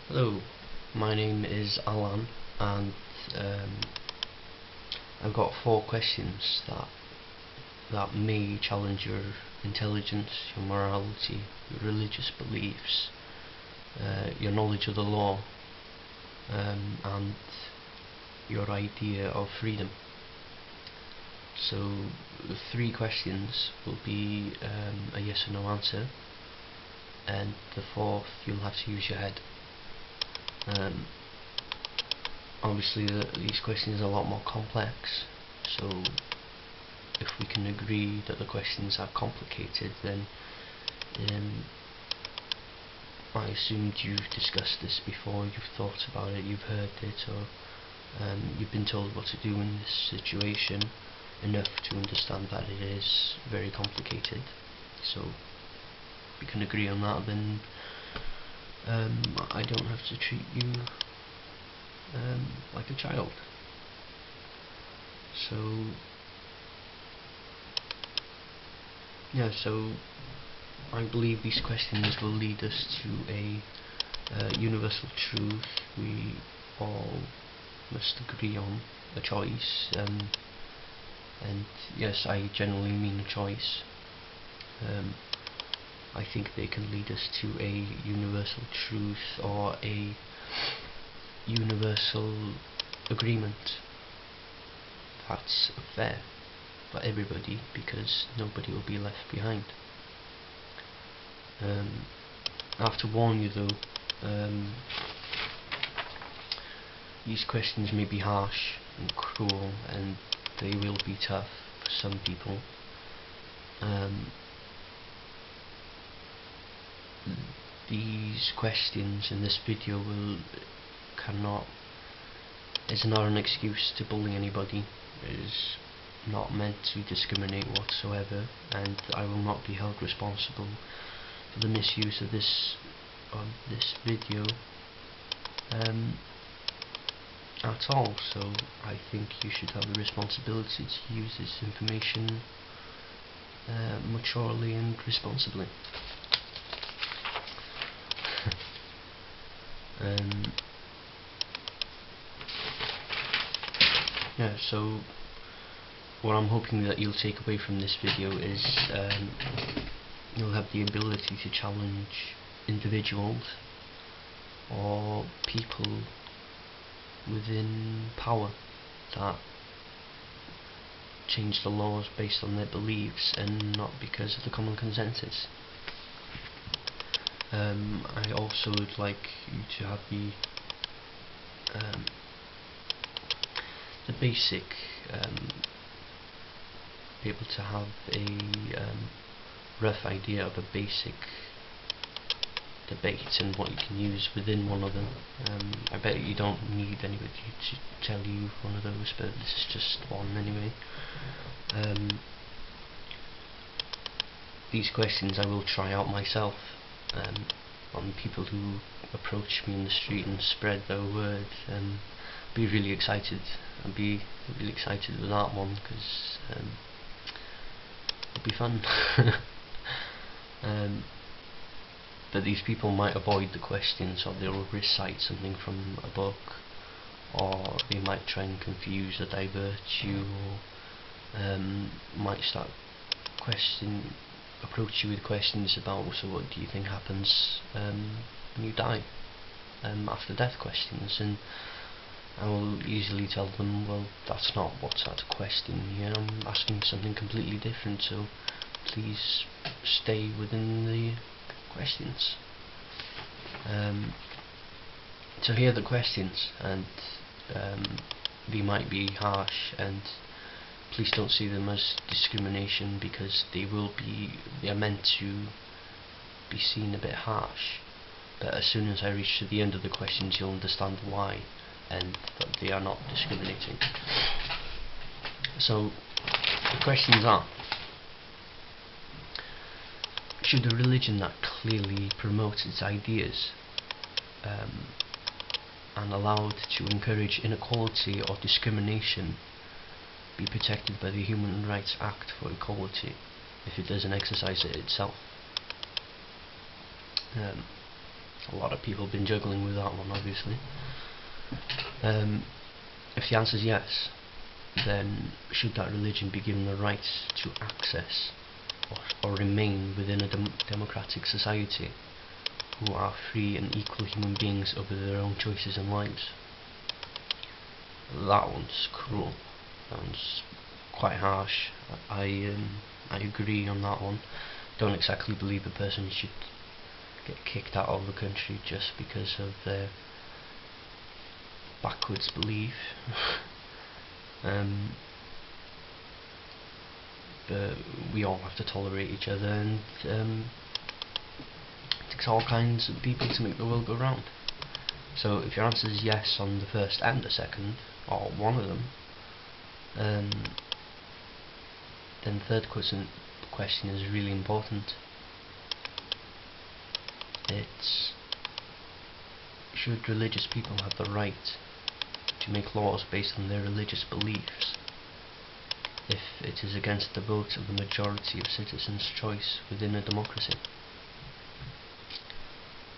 Hello, my name is Alan, and I've got 4 questions that may challenge your intelligence, your morality, your religious beliefs, your knowledge of the law, and your idea of freedom. So the 3 questions will be a yes or no answer, and the 4th you'll have to use your head. Obviously these questions are a lot more complex, so if we can agree that the questions are complicated, then I assumed you've discussed this before, you've thought about it, you've heard it, or you've been told what to do in this situation enough to understand that it is very complicated. So if we can agree on that, then I don't have to treat you like a child. So I believe these questions will lead us to a universal truth we all must agree on, a choice, and yes, I generally mean a choice. I think they can lead us to a universal truth or a universal agreement that's fair for everybody, because nobody will be left behind. I have to warn you though, these questions may be harsh and cruel, and they will be tough for some people. These questions in this video is not an excuse to bully anybody. It is not meant to discriminate whatsoever, and I will not be held responsible for the misuse of this video at all. So I think you should have the responsibility to use this information maturely and responsibly. So what I'm hoping that you'll take away from this video is you'll have the ability to challenge individuals or people within power that change the laws based on their beliefs and not because of the common consensus. I also would like you to have the basic, be able to have a rough idea of a basic debate and what you can use within one of them. I bet you don't need anybody to tell you one of those, but this is just one anyway. These questions I will try out myself on people who approach me in the street and spread their word, and be really excited. I'd be really excited with that one, because it'll be fun. But these people might avoid the questions, or they'll recite something from a book, or they might try and confuse or divert you, or might start approach you with questions about, so what do you think happens when you die, after death questions, and I will easily tell them, well, that's not what's at question here, I'm asking something completely different, so please stay within the questions. So here are the questions, and they might be harsh, and please don't see them as discrimination, because they are meant to be seen a bit harsh, but as soon as I reach to the end of the questions you'll understand why, and that they are not discriminating. So the questions are: should a religion that clearly promotes its ideas and allowed to encourage inequality or discrimination be protected by the Human Rights Act for equality if it doesn't exercise it itself? A lot of people have been juggling with that one, obviously. If the answer is yes, then should that religion be given the right to access or remain within a democratic society who are free and equal human beings over their own choices and lives? That one's cruel. That one's quite harsh. I agree on that one. Don't exactly believe a person should get kicked out of the country just because of their backwards belief. But we all have to tolerate each other, and it takes all kinds of people to make the world go round. So if your answer is yes on the first and the second, or one of them, then the third question is really important. It's, should religious people have the right to make laws based on their religious beliefs if it is against the vote of the majority of citizens' choice within a democracy?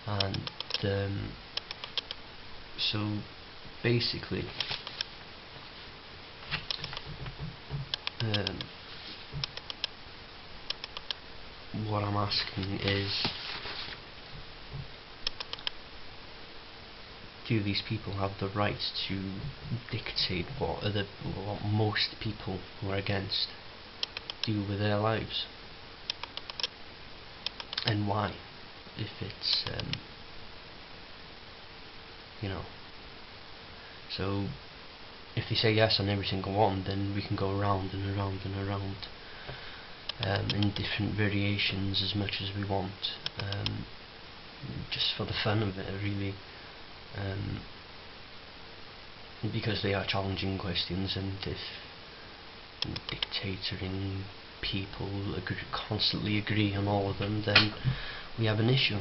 And so basically, what I'm asking is, do these people have the right to dictate what most people who are against do with their lives, and why? If it's so if they say yes on every single one, then we can go around and around and around in different variations as much as we want, just for the fun of it, really. Because they are challenging questions, and if dictatoring people constantly agree on all of them, then we have an issue,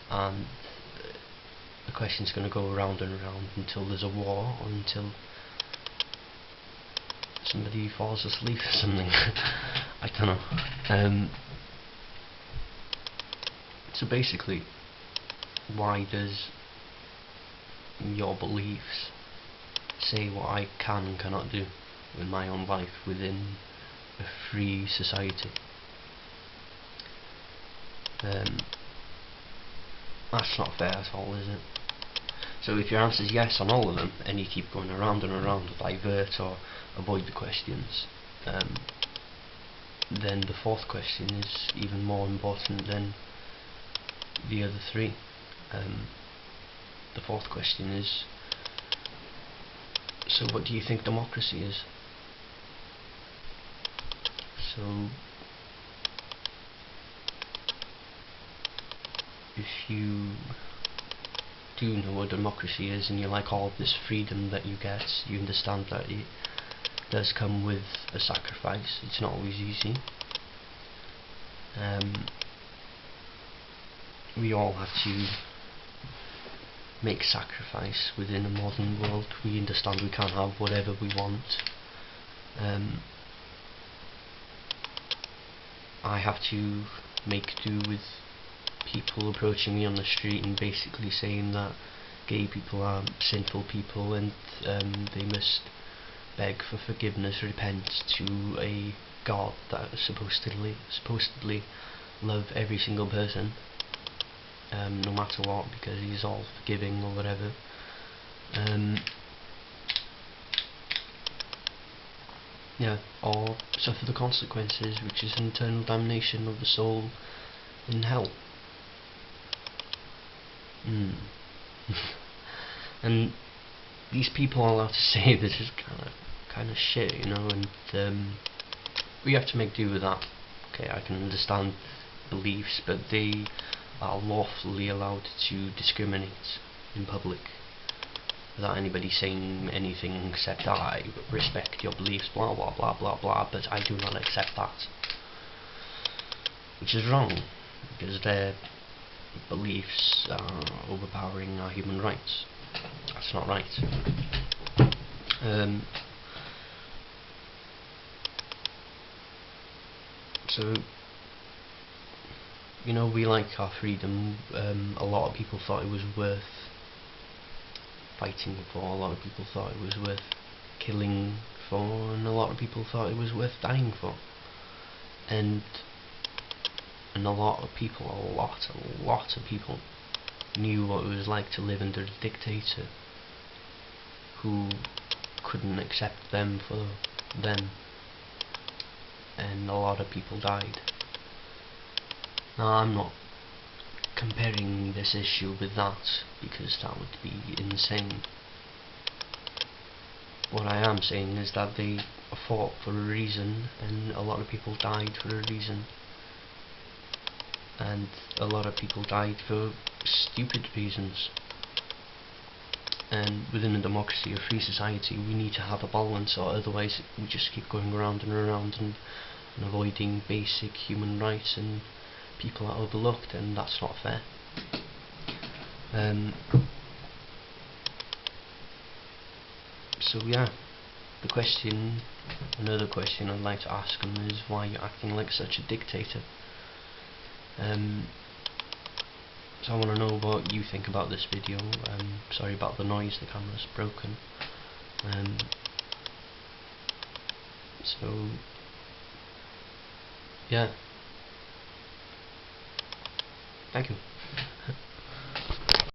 and the question's going to go around and around until there's a war, or until somebody falls asleep or something. I don't know. So basically, why does your beliefs say what I can and cannot do in my own life within a free society? That's not fair at all, is it? So if your answer is yes on all of them, and you keep going around and around to divert or avoid the questions, then the fourth question is even more important than the other three. The fourth question is, so what do you think democracy is? So if you do know what democracy is, and you like all of this freedom that you get, you understand that it does come with a sacrifice. It's not always easy. We all have to make sacrifice within a modern world. We understand we can't have whatever we want. I have to make do with people approaching me on the street and basically saying that gay people are sinful people, and they must beg for forgiveness, repent to a God that supposedly love every single person, no matter what, because he's all forgiving or whatever. Or suffer the consequences, which is an eternal damnation of the soul in hell. And these people are allowed to say this is kind of shit, and we have to make do with that. Okay, I can understand beliefs, but they are lawfully allowed to discriminate in public without anybody saying anything except, I respect your beliefs, blah blah blah blah blah, but I do not accept that. Which is wrong, because their beliefs are overpowering our human rights. That's not right. So you know, we like our freedom. A lot of people thought it was worth fighting for, a lot of people thought it was worth killing for, and a lot of people thought it was worth dying for. And a lot of people, a lot of people knew what it was like to live under a dictator who couldn't accept them for them, and a lot of people died. Now, I'm not comparing this issue with that, because that would be insane. What I am saying is that they fought for a reason, and a lot of people died for a reason, and a lot of people died for stupid reasons. And within a democracy or free society, we need to have a balance, or otherwise we just keep going around and around and avoiding basic human rights, and people are overlooked, and that's not fair. So yeah, another question I'd like to ask them is, why are you acting like such a dictator? So I want to know what you think about this video. Sorry about the noise, the camera's broken. So yeah, thank you.